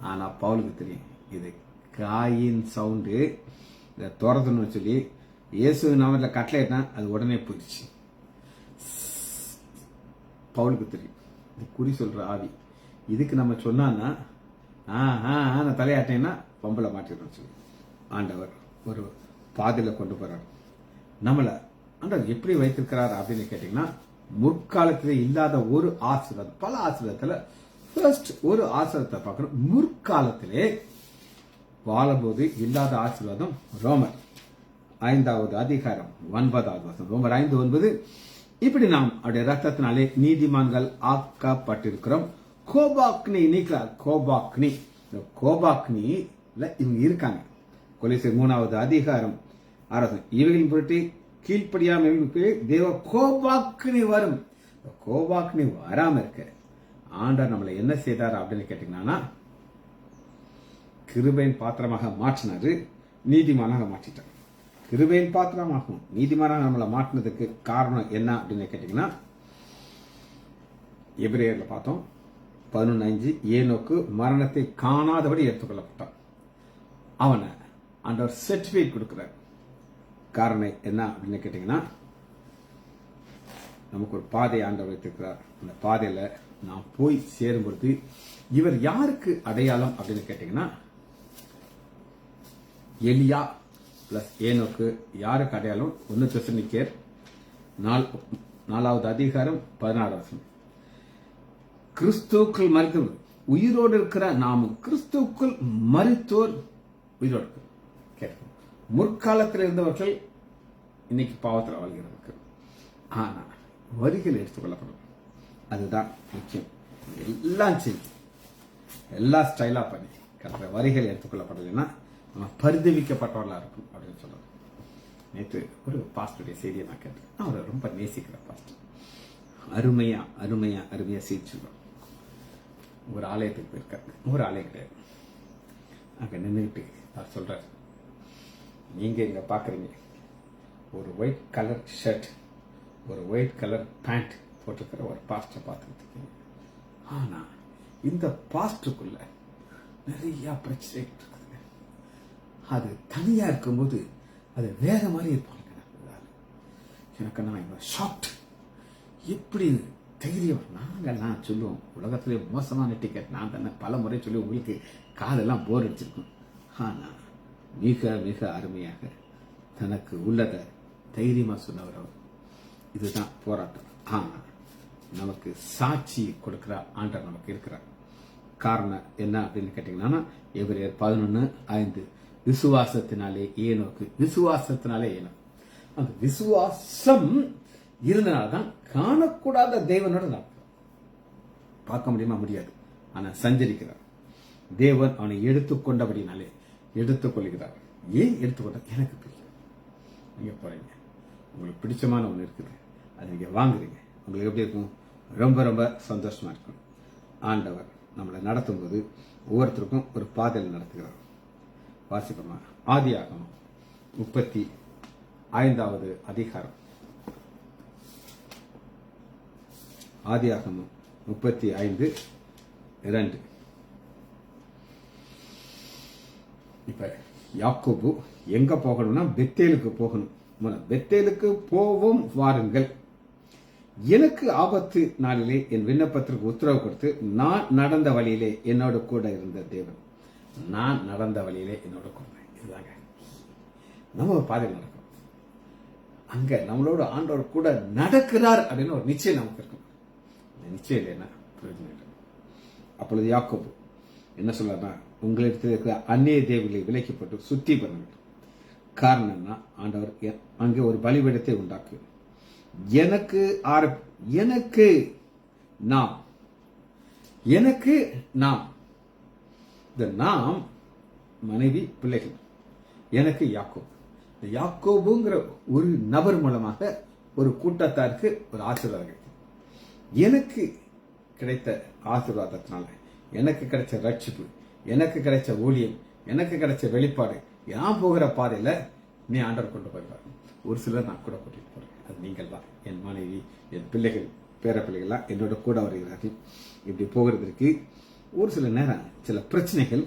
ஆனா பவுலுக்கு தெரியும் இது காயின் சவுண்டு, இதை துரத்தணும்னு சொல்லி இயேசு நாமத்தில் கட்டளையிட்டான். அது உடனே போயிடுச்சு. பவுலுக்கு தெரியும் இது குறி சொல்ற ஆவி. இதுக்கு நம்ம சொன்னான்னா நான் தலையாட்டேன்னா பம்பளை மாட்டிடுறோம் சொல்லி ஆண்டவர் ஒரு பாதையில கொண்டு போறார். நம்மள ஆண்டவர் எப்படி வைத்திருக்கிறார் அப்படின்னு கேட்டீங்கன்னா, முற்காலத்திலே இல்லாத ஒரு ஆசீர்வாதம். பல ஆசீர்வாதத்துல ஃபர்ஸ்ட் ஒரு ஆசீர்வாதத்தை பார்க்கணும். முற்காலத்திலே வாழும்போது இல்லாத ஆசீர்வாதம். ரோமர் 5வது அதிகாரம் 9வது வசனம். ரோமர் 5:9. இப்படி நாம் அவருடைய ரத்தத்தினாலே நீதிமான்கள் ஆக்கப்பட்டிருக்கிறோம். கோபாக்னி நீக்கிறார். கோபாக்னி, இந்த கோபாக்னில இவங்க இருக்காங்க. கொலோசியர் 3வது அதிகாரம் 6. இவைகளின் பொருட்டு கீழ்ப்படியாமல் தேவ கோபாக்னி வரும். கோபாக்னி வராம இருக்க ஆண்டவர் நம்மளை என்ன செய்தார் அப்படின்னு கேட்டீங்கன்னா, கிருபையின் பாத்திரமாக மாற்றினாரு, நீதிமானாக மாற்றிட்டார். கிருபையின் பாத்திரமாகும் நீதிமானாக நம்மளை மாற்றினதுக்கு காரணம் என்ன அப்படின்னு கேட்டீங்கன்னா, எபிரேயர்ல பார்த்தோம் 11:5. ஏனோக்கு மரணத்தை காணாதபடி எடுத்துக்கொள்ளப்பட்டான். அவனை ஆண்டவர் சர்டிபிகேட் கொடுக்கிறார். காரணம் என்ன அப்படின்னு கேட்டீங்கன்னா, நமக்கு ஒரு பாதை ஆண்டவர் வைத்திருக்கிறார். அந்த பாதையில நாம் போய் சேரும் பொழுது இவர் யாருக்கு அடையாளம் அப்படின்னு கேட்டீங்கன்னா, எலியா பிளஸ் ஏனோக்கு யாருக்கு அடையாளம்? 1 தெசலோனிக்கேயர் 4வது அதிகாரம் 16 வசனம். கிறிஸ்துவுக்குள் மரித்தோர் உயிரோடு இருக்கிற நாமும் கிறிஸ்துவுக்குள் மரித்தோர் உயிரோடு கேட்கும். முற்காலத்தில் இருந்தவர்கள் இன்னைக்கு பாவத்தில் வாழ்கிறவர்கள். ஆனா வரிகள் எடுத்துக்கொள்ளப்படும். அதுதான் முக்கியம். எல்லாம் செய்யும், எல்லா ஸ்டைலா பண்ணி கட்டுற வரிகள் எடுத்துக்கொள்ளப்படலைன்னா நம்ம பரிதவிக்கப்பட்டவர்களா இருக்கும் அப்படின்னு சொல்றாரு. நேற்று ஒரு பாஸ்டருடைய செய்தியை நான் கேட்டேன். நான் அவரை ரொம்ப நேசிக்கிற பாஸ்டர். அருமையா அருமையா அருமையா செய்தி சொல்றார். ஒரு ஆலயத்துக்கு போயிருக்காரு. ஒரு ஆலயம் கிடையாது. அங்க நின்றுட்டு அவர் சொல்றாரு, நீங்க இங்க பாக்குறீங்க ஒரு ஒயிட் கலர் ஷர்ட், ஒரு ஒயிட் கலர் பேண்ட் போட்டிருக்கிற ஒரு பாஸ்டர் பார்த்துக்கிட்டு இருக்கீங்க. ஆனா இந்த பாஸ்டருக்குள்ள நிறைய பிரச்சனை இருக்குது. அது தனியா இருக்கும்போது அது வேற மாதிரி இருப்பாங்க. எனக்கு நான் ஷாக்ட். எப்படி தைரியம்? நாங்கெல்லாம் சொல்லுவோம் உலகத்திலே மோசமான டிக்கெட் நான் தானே பல முறை சொல்லி உங்களுக்கு காதெல்லாம் போர் அடிச்சிருக்கும். ஆனா மிக மிக அருமையாக தனக்கு உள்ளதை தைரியமா சொன்னவர் அவர். இதுதான் போராட்டம். ஆனா நமக்கு சாட்சி கொடுக்கிற ஆண்டவர் நமக்கு இருக்கிறார். காரணம் என்ன அப்படின்னு கேட்டீங்கன்னா, எபிரேயர் 11:5. விசுவாசத்தினாலே ஏனோக்கு, விசுவாசத்தினாலே ஏனோக்கு. அந்த விசுவாசம் இருந்தனால்தான் காணக்கூடாத தேவனோட நான் பார்க்க முடியுமா? முடியாது. ஆனா சஞ்சரிக்கிறார். தேவன் அவனை எடுத்துக்கொண்டபடினாலே எடுத்துக்கொள்கிறார். ஏன் எடுத்துக்கொண்ட? எனக்கு பிடிக்கும். நீங்க போறீங்க, உங்களுக்கு பிடிச்சமான ஒண்ணு இருக்குது, அது நீங்க வாங்குறீங்க, உங்களுக்கு எப்படி இருக்கும்? ரொம்ப ரொம்ப சந்தோஷமா இருக்கும். ஆண்டவர் நம்மளை நடத்தும் போது ஒவ்வொருத்தருக்கும் ஒரு பாதையில் நடத்துகிறார். வாசிப்போமா? ஆதியாகமம் 35வது அதிகாரம். ஆதியாகமம் 35:2. இப்ப யாக்கோபு எங்க போகணும்னா பெத்தேலுக்கு போகணும். பெத்தேலுக்கு போவோம் வாருங்கள். எனக்கு ஆபத்து நாளிலே என் விண்ணப்பத்திற்கு உத்தரவு கொடுத்து நான் நடந்த வழியிலே என்னோட கூட இருந்த தேவன். நான் நடந்த வழியிலே என்னோட கூட. இதுதாங்க நம்ம ஒரு பாதையில் நடக்கும். அங்க நம்மளோட ஆண்டவர் கூட நடக்கிறார் அப்படின்னு ஒரு நிச்சயம் நமக்கு இருக்கும். நிச்சயம் இல்லைன்னா பிரயோஜனம் இல்லை. அப்பொழுது யாக்கோபு என்ன சொல்றாருன்னா, உங்களிடத்தில் இருக்கிற அந்நிய தேவர்களை விலக்கப்பட்டு சுத்தி பண்ணுங்கள். காரணம்னா ஆண்டவர் அங்கே ஒரு பலிபீடத்தை உண்டாக்கு. எனக்கு நாம் இந்த நாம் மனைவி பிள்ளைகள். எனக்கு யாக்கோபு. யாக்கோபுங்கிற ஒரு நபர் மூலமாக ஒரு கூட்டத்தாருக்கு ஒரு ஆசீர்வாதம் கிடைக்கும். எனக்கு கிடைத்த ஆசீர்வாதத்தினால எனக்கு கிடைச்ச ரட்சிப்பு, எனக்கு கிடைச்ச ஊழியம், எனக்கு கிடைச்ச வெளிப்பாடு, நான் போகிற பாதையில நீ ஆண்டவர் கொண்டு போயிடுவார். ஒரு சிலர் நான் கூட கூட்டிட்டு போறேன். அது நீங்கள் தான். என் மனைவி, என் பிள்ளைகள், பேர பிள்ளைகள்லாம் என்னோட கூட வருகிறார்கள். இப்படி போகிறதுக்கு ஒரு சில நேரம் சில பிரச்சனைகள்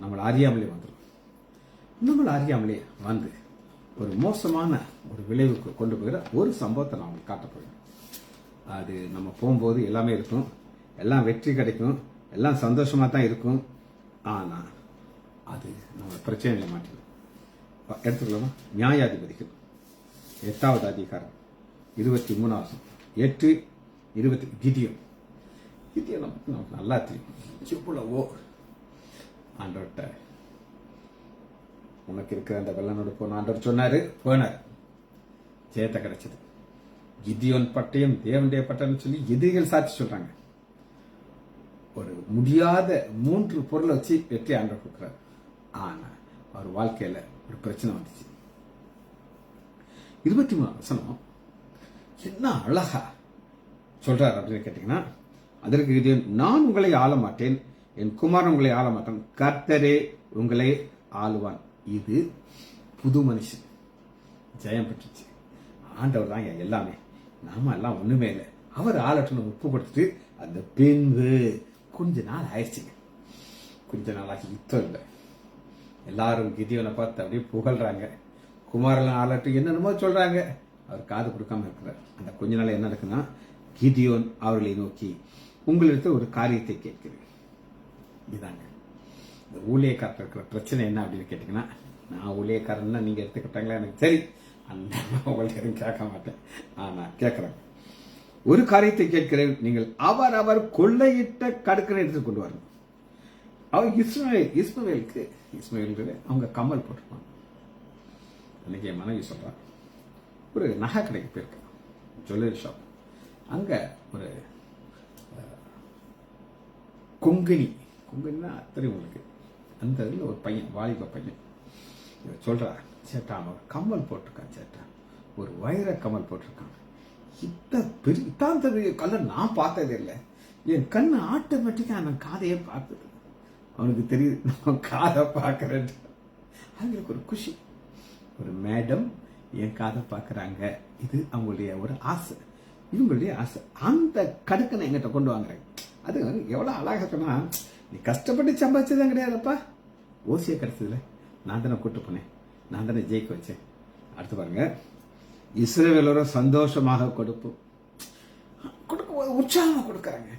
நம்மளை அறியாமலே வந்துடும். நம்மளை அறியாமலே வந்து ஒரு மோசமான ஒரு விளைவுக்கு கொண்டு போகிற ஒரு சம்பவத்தை நான் உங்களுக்கு காட்ட போகிறேன். அது நம்ம போகும்போது எல்லாமே இருக்கும், எல்லாம் வெற்றி கிடைக்கும், எல்லாம் சந்தோஷமா தான் இருக்கும். ஆனா அது நம்ம பிரச்சனைகளை மாற்றிடும். எடுத்துக்கலாமா? நியாயாதிபதிகள் 8வது அதிகாரம் 23 8:20. கிதியோன் நமக்கு நல்லா தெரியும். எவ்வளவோ ஆண்டவர்கிட்ட உனக்கு இருக்கிற அந்த வெள்ளனோடு போன ஆண்டவர் சொன்னாரு, போனார். ஜெயத்தை கிடைச்சது. கிதியோன் பட்டயம் தேவனுடைய பட்டயம் சொல்லி எதிரிகள் சாட்சி சொல்றாங்க. ஒரு முடியாத 3 பொருளை வச்சு வெற்றி ஆண்டவர் கொடுக்கிறார். ஆனா அவர் வாழ்க்கையில ஒரு பிரச்சனை வந்துச்சு. 23 வசனம் என்ன அழகா சொல்றாரு அப்படின்னு கேட்டீங்கன்னா, அதற்கு கிதியோன், நான் உங்களை ஆள மாட்டேன், என் குமாரன் உங்களை ஆள மாட்டான், கர்த்தரே உங்களை ஆளுவான். இது புது மனுஷன் ஜெயம் பெற்றுச்சு. ஆண்டவர் தான் எல்லாமே, நாம எல்லாம் ஒண்ணுமே இல்லை. அவர் ஆளட்டுன்னு ஒப்பு கொடுத்துட்டு அந்த பின்பு கொஞ்ச நாள் ஆயிடுச்சுங்க. கொஞ்ச நாளாகி யுத்தம் இல்லை. எல்லாரும் கிதியோனை பார்த்து அப்படியே புகழ்றாங்க. குமாரெல்லாம் ஆளட்டும் என்னென்னமோ சொல்றாங்க. அவர் காது கொடுக்காம இருக்கிறார். அந்த கொஞ்ச நாள் என்ன இருக்குன்னா, கிதியோன் அவர்களை நோக்கி, உங்களிடத்தில் ஒரு காரியத்தை கேட்கிறேன். இதாங்க இந்த ஊழியக்காரர் இருக்கிற பிரச்சனை என்ன அப்படின்னு கேட்டீங்கன்னா, நான் ஊழியக்காரன்னா நீங்க எடுத்துக்கிட்டாங்களா எனக்கு சரி, அந்த உங்கள்ட்ட எதுவும் கேட்க மாட்டேன். ஆனா கேட்கிறேன், ஒரு காரியத்தை கேட்கிறேன், நீங்கள் அவர் கொள்ளையிட்ட கடுக்கனை எடுத்து கொண்டு வரணும். அவர் இஸ்மவேலுக்கு அவங்க கம்மல் போட்டிருப்பாங்க. அன்னைக்கு என் மனைவி சொல்றான், ஒரு நகை கடைக்கு போயிருக்கேன், ஜுவல்லரி ஷாப். அங்க ஒரு கொங்கனினா அத்தனை உங்களுக்கு அந்த இதில் ஒரு பையன், வாலிப பையன் சொல்றா, சேட்டா அவன் ஒரு கம்மல் போட்டிருக்கான், சேட்டா ஒரு வைர கம்மல் போட்டிருக்கான். இத்தான் பெரிய கலர் நான் பார்த்ததே இல்லை. என் கண்ணு ஆட்டோமேட்டிக்கா நான் காதையே பார்த்தது. அவனுக்கு தெரியுது நான் காதை பார்க்கறேன். அவங்களுக்கு ஒரு குஷி, ஒரு மேடம் என் காதை பார்க்கறாங்க. இது அவங்களுடைய ஒரு ஆசை, இவங்களுடைய ஆசை. அந்த கடுக்கனை எங்கிட்ட கொண்டு வாங்குறாங்க. அது எவ்வளவு அழகா சொன்னா, நீ கஷ்டப்பட்டு சம்பாதிச்சதான் கிடையாதுப்பா, ஓசியை கிடைச்சதுல நான் தானே கூட்டு போனேன், நான் தானே ஜெயிக்க வச்சேன். அடுத்து பாருங்க, இஸ்ரவேலோரும் சந்தோஷமாக கொடுக்க உற்சாகமா கொடுக்கறாங்க.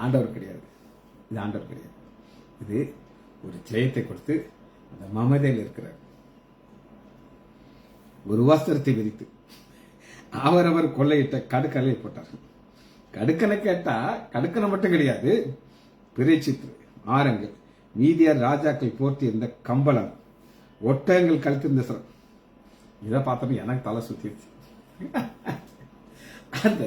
ஆண்டவர் கிடையாது, இது ஆண்டவர் கிடையாது. இது ஒரு ஜெயத்தை கொடுத்து அந்த மமதையில் இருக்கிறார். ஒரு வஸ்திரத்தை விரித்து அவரவர் கொள்ளையிட்ட கடுக்கலை போட்டார். கடுக்கனை கேட்டா கடுக்கனை மட்டும் கிடையாது, பிறைச்சித்து ஆரங்கள், மீதியார் ராஜாக்கள் போர்த்தி இருந்த கம்பளம், ஒட்டகங்கள் கழுத்திருந்த சிரம். இதை பார்த்தப்ப எனக்கு தலை சுத்திடுச்சு. அந்த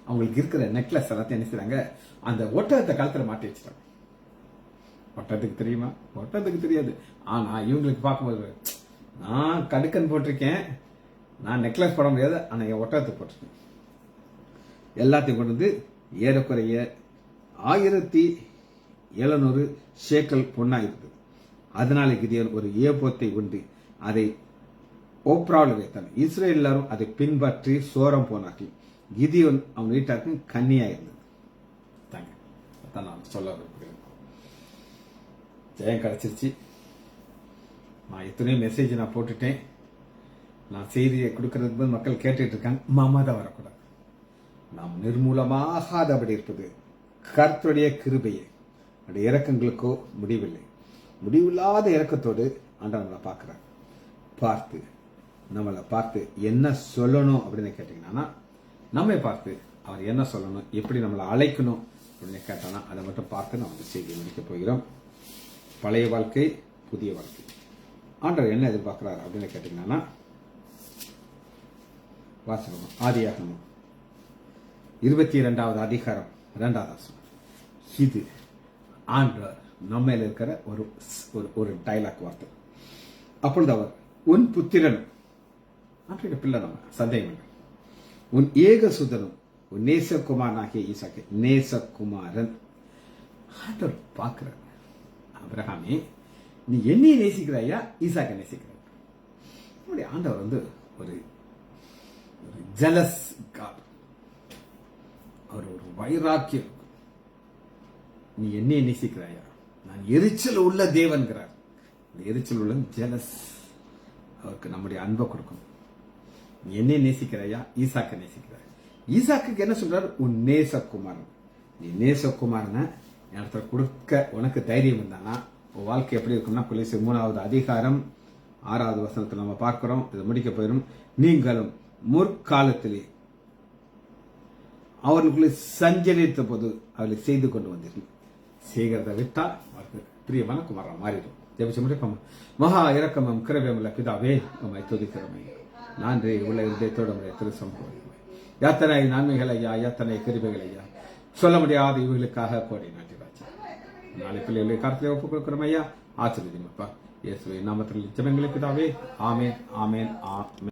அவங்களுக்கு இருக்கிற நெக்லஸ் எல்லாத்தையும் என்ன செய்றாங்க, அந்த ஒட்டகத்தை கழுத்துல மாட்டி வச்சுட்டாங்க. ஒட்டகத்துக்கு தெரியுமா? ஒட்டகத்துக்கு தெரியாது. ஆனா இவங்களுக்கு பார்க்கும்போது, நான் கடுக்கன் போட்டிருக்கேன், நான் நெக்லஸ் போட முடியாது, ஆனா என் ஒட்டகத்தை போட்டிருக்கேன். எல்லாத்தையும் கொண்டு வந்து ஏறக்குறைய 1700 ஷேக்கல் பொண்ணா இருக்குது. அதனால கிதியோன் ஒரு ஏபோத்தை உண்டு அதை ஓப்ராவில் வைத்தான். இஸ்ரேல் எல்லாரும் அதை பின்பற்றி சோரம் போனார்கள். கிதியோன் அவன் வீட்டாருக்கு கன்னியா இருந்தது. நான் சொல்ல விரும்புகிறேன். ஜெயம் கிடைச்சிருச்சு. நான் எத்தனையோ மெசேஜ் நான் போட்டுட்டேன். நான் செய்தியை கொடுக்கறதுக்கு மக்கள் கேட்டுட்டு இருக்காங்க. மமதை வரக்கூடாது. நாம் நிர்மூலமாகாதபடி இருப்பது கர்த்தருடைய கிருபையே. நம்முடைய இரக்கங்களுக்கோ முடிவில்லை. முடிவில்லாத இரக்கத்தோடு ஆண்டவர் நம்மளை பார்க்கிறார். நம்மளை பார்த்து என்ன சொல்லணும் அப்படின்னு கேட்டீங்கன்னா, நம்மை பார்த்து அவர் என்ன சொல்லணும், எப்படி நம்மளை அழைக்கணும் அப்படின்னு கேட்டானா, அதை மட்டும் பார்த்து நம்ம செய்தி முடிக்க போகிறோம். பழைய வாழ்க்கை, புதிய வாழ்க்கை. ஆண்டவர் என்ன எதிர்பார்க்கிறார் அப்படின்னு கேட்டீங்கன்னா, வாசகம் ஆதியாகமம் 22வது அதிகாரம் 2வது வசனம். இது ஆண்டவர் நம்ம இருக்கிற ஒரு டைலாக் வார்த்தை. அப்பொழுது அவர், உன் புத்திரன், ஆண்டவருடைய பிள்ளை, நம்ம சந்தேகம் இல்லை, உன் ஏகசுதனும் உன் நேசகுமாரனாகிய ஈசாக்கு, நேசகுமாரன். ஆண்டவர் பார்க்கிறார், அபிரகாமே நீ என்னைய நேசிக்கிறாயா, ஈசாக்கை நேசிக்கிறாய்? நம்முடைய ஆண்டவர் ஒரு ஜெலஸ் காட். அவர் ஒரு வைராக்கியம். நீ என்னைய நேசிக்கிறாயா, நான் எரிச்சல் உள்ள தேவன்கிறார். எரிச்சல் உள்ள ஜெலஸ். அவருக்கு நம்முடைய அன்பை கொடுக்கணும். நீ என்னைய நேசிக்கிறாயா, ஈசாக்கை நேசிக்கிறாய்? ஈசாக்கு என்ன சொல்றாரு, உன் நேசகுமாரன். நீ நேசகுமாரனை இடத்துல கொடுக்க உனக்கு தைரியம் இருந்தானா உன் வாழ்க்கை எப்படி இருக்கும்னா, கொலோசியர் 3வது அதிகாரம் 6வது வசனத்தில் நம்ம பார்க்கிறோம். இதை முடிக்க போயிடும். நீங்களும் முற்காலத்திலே அவர்களுக்குள்ளே சஞ்சரித்த போது அவர்களை செய்து கொண்டு வந்தீர்கள். செய்கிறத விட்டா அவருக்கு பிரியமான குமாரா மாறிடும். ஜெபிச்சு முடிப்போம். மகா இரக்கமும் கிருபையுமுள்ள பிதாவே, உம்மை துதிக்கிறோம் ஐயா. நன்றி உள்ள இதயத்தோடு உடைய திருசம்பவம். எத்தனை நன்மைகள் ஐயா, எத்தனை கிருபைகள் ஐயா, சொல்ல முடியாத இவர்களுக்காக கோடி நன்றி ராஜா. நாளை பிள்ளைகளை கருத்தில் ஒப்புக் கொடுக்கிறோம் ஐயா. ஆசீர்வதிங்கப்பா. இயேசுவின் நாமத்தில் ஜெபங்களை பிதாவே. ஆமென், ஆமென், ஆமென்.